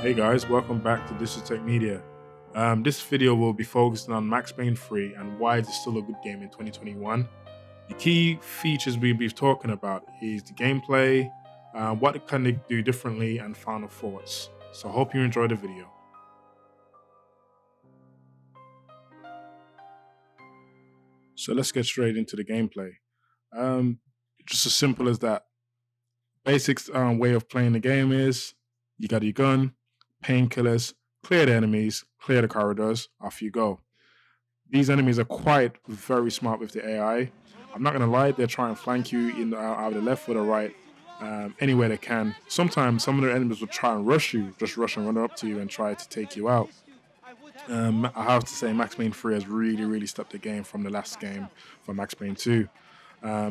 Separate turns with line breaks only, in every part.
Hey guys, welcome back to This is Tech Media. This video will be focusing on Max Payne 3 and why it's still a good game in 2021. The key features we'll be talking about is the gameplay, what can they do differently, and final thoughts. So I hope you enjoy the video. So let's get straight into the gameplay. Um, just as simple as that. Basics way of playing the game is you got your gun, painkillers, clear the enemies, clear the corridors, off you go. These enemies are quite very smart with the AI. I'm not gonna lie, they try and flank you in either the left or the right, anywhere they can. Sometimes some of the enemies will try and rush you, just rush and run up to you and try to take you out. I have to say, Max Payne 3 has really stepped the game from the last game, from Max Payne 2.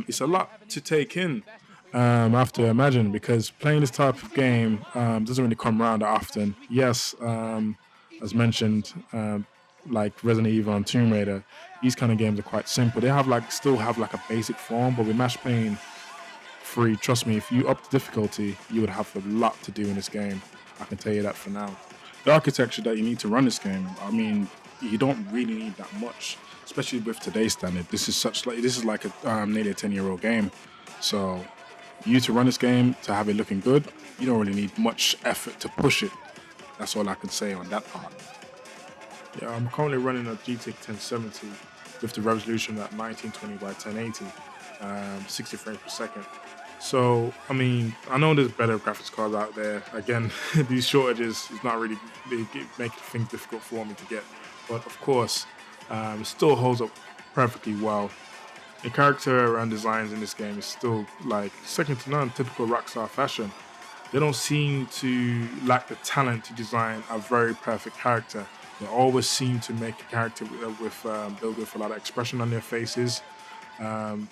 It's a lot to take in. I have to imagine because playing this type of game doesn't really come around that often. Yes, as mentioned, like Resident Evil and Tomb Raider, these kind of games are quite simple. They have still have like a basic form, but with Max Payne 3, trust me, if you up the difficulty, you would have a lot to do in this game. I can tell you that for now. The architecture that you need to run this game, I mean, you don't really need that much, especially with today's standard. This is like a nearly a 10-year-old game, so you to run this game, to have it looking good, you don't really need much effort to push it. That's all I can say on that part. Yeah, I'm currently running a GTX 1070 with the resolution at 1920 by 1080, 60 frames per second. So, I mean, I know there's better graphics cards out there. Again, these shortages is not really making things difficult for me to get. But of course, it still holds up perfectly well. The character and designs in this game is still like second to none, typical Rockstar fashion. They don't seem to lack the talent to design a very perfect character. They always seem to make a character build with a lot of expression on their faces, um,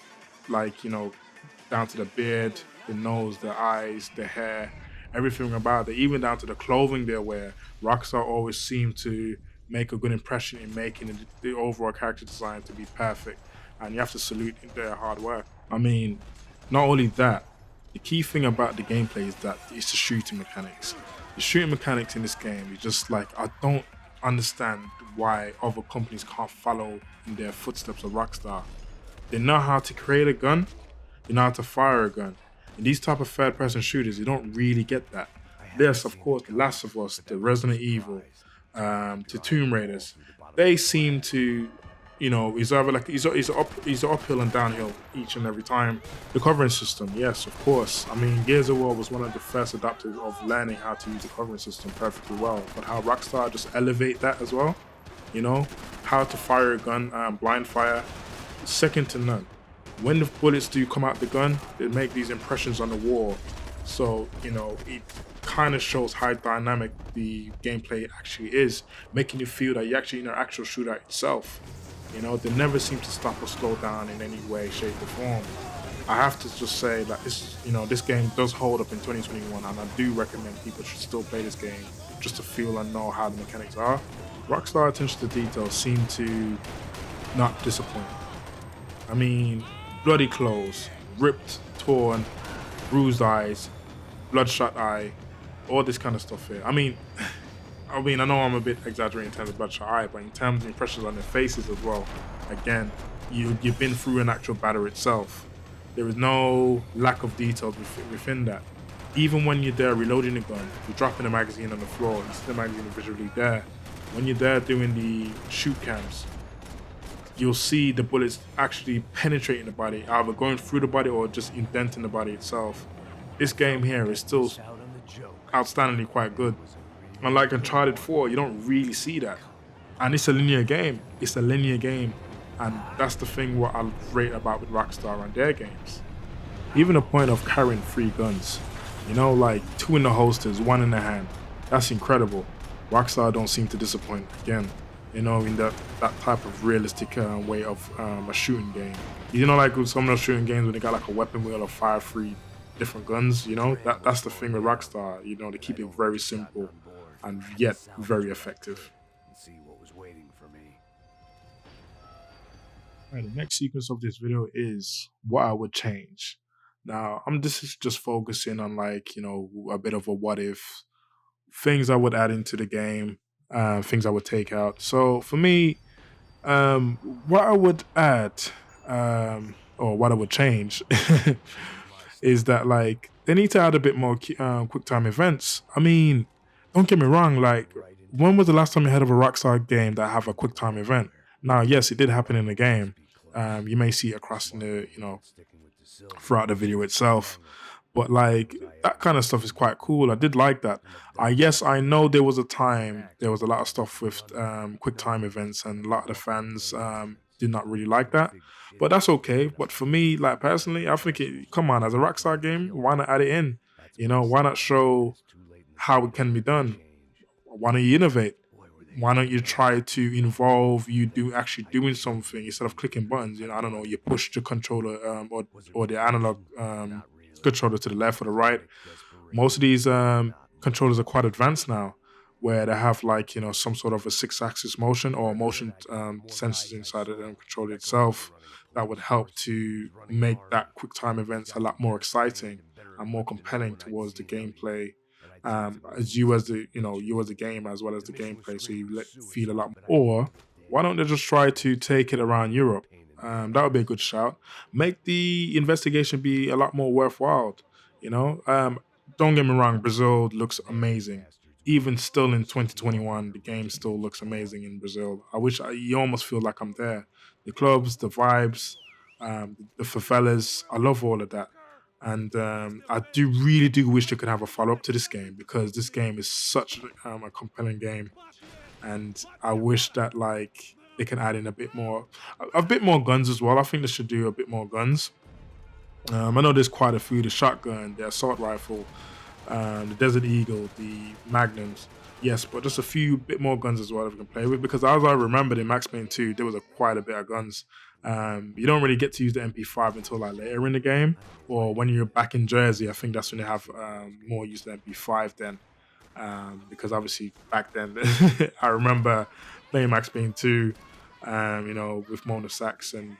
like down to the beard, the nose, the eyes, the hair, everything about it, even down to the clothing they wear. Rockstar always seem to make a good impression in making the overall character design to be perfect, and you have to salute their hard work. I mean, not only that, the key thing about the gameplay is that it's the shooting mechanics. The shooting mechanics in this game is just like, I don't understand why other companies can't follow in their footsteps of Rockstar. They know how to create a gun, they know how to fire a gun. In these type of third-person shooters, you don't really get that. Yes, of course, The Last of Us, the Resident Evil, to Tomb Raiders, they seem to, it's either like it's uphill and downhill each and every time. The covering system, yes, of course. I mean, Gears of War was one of the first adapters of learning how to use the covering system perfectly well. But how Rockstar just elevate that as well, how to fire a gun, blind fire, second to none. When the bullets do come out the gun, they make these impressions on the wall. So, it kind of shows how dynamic the gameplay actually is, making you feel that you're actually in an actual shootout itself. They never seem to stop or slow down in any way, shape, or form. I have to just say that this game does hold up in 2021, and I do recommend people should still play this game just to feel and know how the mechanics are. Rockstar attention to detail seem to not disappoint. I mean, bloody clothes, ripped, torn, bruised eyes, bloodshot eye, all this kind of stuff here. I know I'm a bit exaggerating in terms of bloodshot eye, but in terms of impressions on their faces as well, again, you've been through an actual battle itself. There is no lack of details within that. Even when you're there reloading the gun, you're dropping the magazine on the floor, you see the magazine visually there. When you're there doing the shoot cams, you'll see the bullets actually penetrating the body, either going through the body or just indenting the body itself. This game here is still outstandingly quite good. Unlike Uncharted 4, you don't really see that. And it's a linear game. It's a linear game. And that's the thing what I rate about with Rockstar and their games. Even the point of carrying 3 guns. Like 2 in the holsters, 1 in the hand. That's incredible. Rockstar don't seem to disappoint again. In that type of realistic way of a shooting game. Like with some of those shooting games when they got like a weapon wheel of 5, 3 different guns, that's the thing with Rockstar, they keep it very simple and yet very effective. Right, the next sequence of this video is what I would change. Now, this is just focusing on a bit of a what if things I would add into the game, things I would take out. So for me, what I would add, or what I would change, is that like they need to add a bit more quick time events. I mean, don't get me wrong. Like, when was the last time you heard of a Rockstar game that have a quick time event? Now, yes, it did happen in the game. You may see it across in the throughout the video itself, but like that kind of stuff is quite cool. I did like that. Yes, I know there was a time there was a lot of stuff with quick time events, and a lot of the fans did not really like that. But that's okay. But for me, like personally, I think come on, as a Rockstar game, why not add it in? Why not show how it can be done? Why don't you innovate? Why don't you try to involve you do actually doing something instead of clicking buttons? I don't know. You push the controller or the analog controller to the left or the right. Most of these controllers are quite advanced now, where they have like some sort of a six-axis motion or motion sensors inside of the controller itself that would help to make that quick time events a lot more exciting and more compelling towards the gameplay. As you as the you as the game as well as the gameplay, so you feel a lot more. Or why don't they just try to take it around Europe? That would be a good shout. Make the investigation be a lot more worthwhile. You know, don't get me wrong, Brazil looks amazing. Even still in 2021, the game still looks amazing in Brazil. You almost feel like I'm there. The clubs, the vibes, the favelas, I love all of that. And I really do wish they could have a follow up to this game, because this game is such a compelling game, and I wish that like they can add in a bit more guns as well. I think they should do a bit more guns. I know there's quite a few: the shotgun, the assault rifle, the Desert Eagle, the Magnums. Yes, but just a few bit more guns as well that we can play with. Because as I remembered in Max Payne 2, there was quite a bit of guns. You don't really get to use the MP5 until like later in the game, or when you're back in Jersey. I think that's when they have more use of the MP5 then. Because obviously back then, I remember playing Max Payne 2, with Mona Sax, and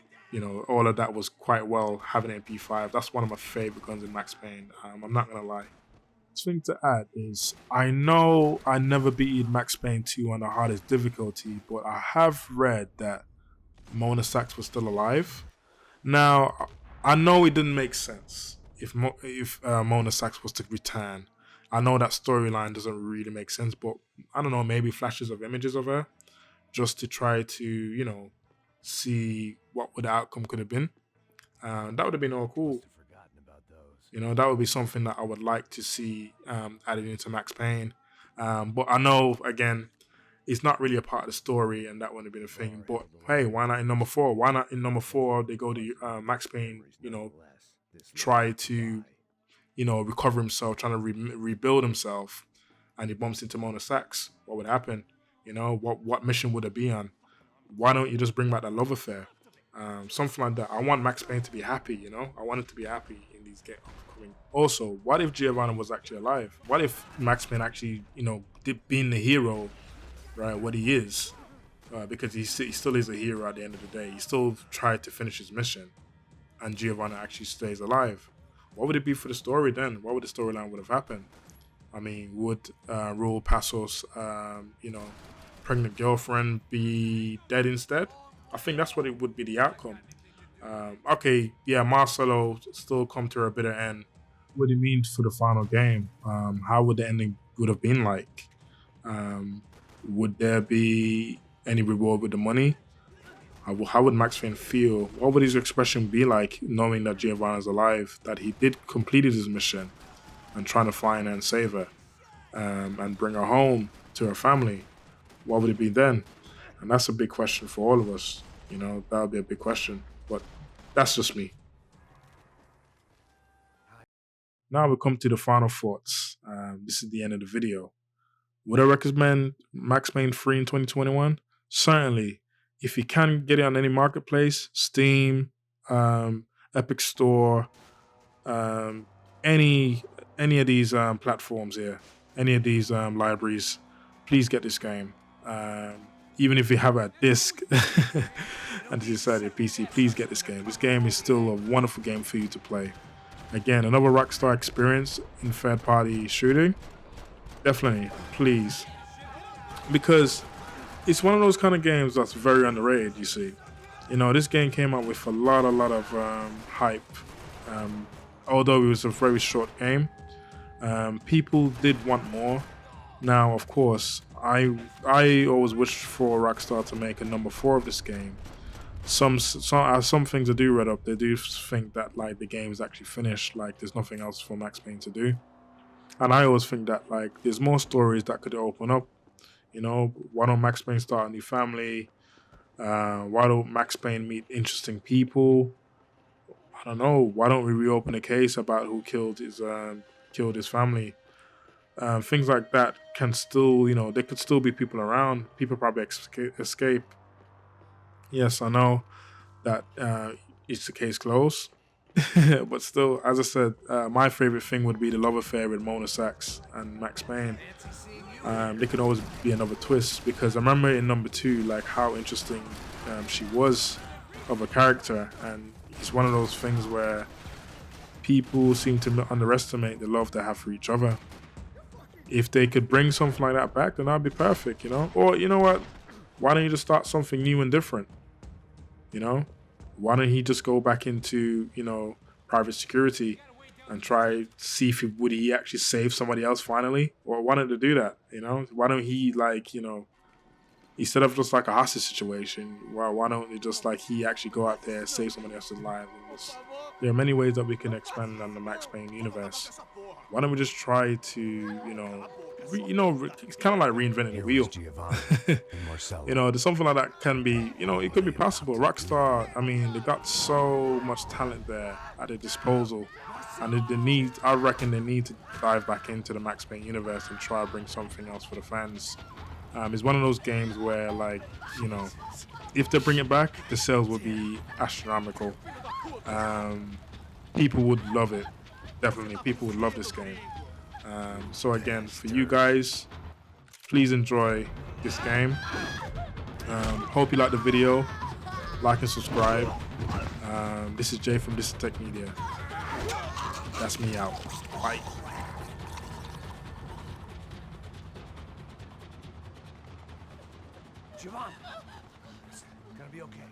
all of that was quite well having an MP5. That's one of my favorite guns in Max Payne. I'm not gonna lie. Thing to add is, I know I never beat Max Payne 2 on the hardest difficulty, but I have read that Mona Sax was still alive. Now, I know it didn't make sense if Mona Sax was to return. I know that storyline doesn't really make sense, but I don't know, maybe flashes of images of her just to try to, see what the outcome could have been. That would have been all cool. That would be something that I would like to see added into Max Payne. But I know, again, it's not really a part of the story, and that wouldn't have been a thing. But hey, why not in number 4? Why not in number 4 they go to Max Payne, try to, recover himself, trying to rebuild himself, and he bumps into Mona Sax. What would happen? What mission would it be on? Why don't you just bring back that love affair? Something like that. I want Max Payne to be happy, I want him to be happy in these games. Also, what if Giovanna was actually alive? What if Max Payne actually, being the hero, right, what he is, because he still is a hero at the end of the day. He still tried to finish his mission, and Giovanna actually stays alive. What would it be for the story then? What would the storyline would have happened? I mean, would Raul Passos, pregnant girlfriend be dead instead? I think that's what it would be the outcome. Okay, yeah, Marcelo still come to a bitter end. What do you mean for the final game? How would the ending would have been like? Would there be any reward with the money? How would Max Payne feel? What would his expression be like knowing that Giovanna's alive, that he did completed his mission and trying to find her and save her, and bring her home to her family? What would it be then? And that's a big question for all of us. That would be a big question. But that's just me. Now we come to the final thoughts. This is the end of the video. Would I recommend Max Payne 3 in 2021? Certainly. If you can get it on any marketplace, Steam, Epic Store, any of these platforms here, any of these libraries, please get this game. Even if you have a disc and you decide your PC, please get this game. This game is still a wonderful game for you to play. Again, another Rockstar experience in third-party shooting. definitely, please, because it's one of those kind of games that's very underrated. You see, this game came out with a lot of hype. Um, Although it was a very short game, people did want more. Now, of course, I always wished for Rockstar to make a number four of this game. Some things I do read up, they do think that like the game is actually finished, like there's nothing else for Max Payne to do. And I always think that like there's more stories that could open up. Why don't Max Payne start a new family? Why don't Max Payne meet interesting people? I don't know. Why don't we reopen a case about who killed his family? Things like that can still, there could still be people around. People probably escape. Yes, I know that it's the case closed. But still, as I said, my favorite thing would be the love affair with Mona Sachs and Max Payne. There could always be another twist because I remember in number two, like how interesting she was of a character, and it's one of those things where people seem to underestimate the love they have for each other. If they could bring something like that back, then that'd be perfect, Or you know what? Why don't you just start something new and different? You know, why don't he just go back into private security and try see if would he actually save somebody else finally, or why don't they do that? Why don't he instead of just like a hostage situation, why don't they just like he actually go out there, save somebody else's life? There are many ways that we can expand on the Max Payne universe. Why don't we just try to it's kind of like reinventing the wheel. There's something like that can be, it could be possible. Rockstar, I mean, they got so much talent there at their disposal, and I reckon they need to dive back into the Max Payne universe and try to bring something else for the fans. It's one of those games where, like, if they bring it back, the sales will be astronomical. People would love it. Definitely, people would love this game. So again, for you guys, please enjoy this game. Hope you like the video. Like and subscribe. This is Jay from This Is Tech Media. That's me out. Bye.
Javon, it's gonna be okay.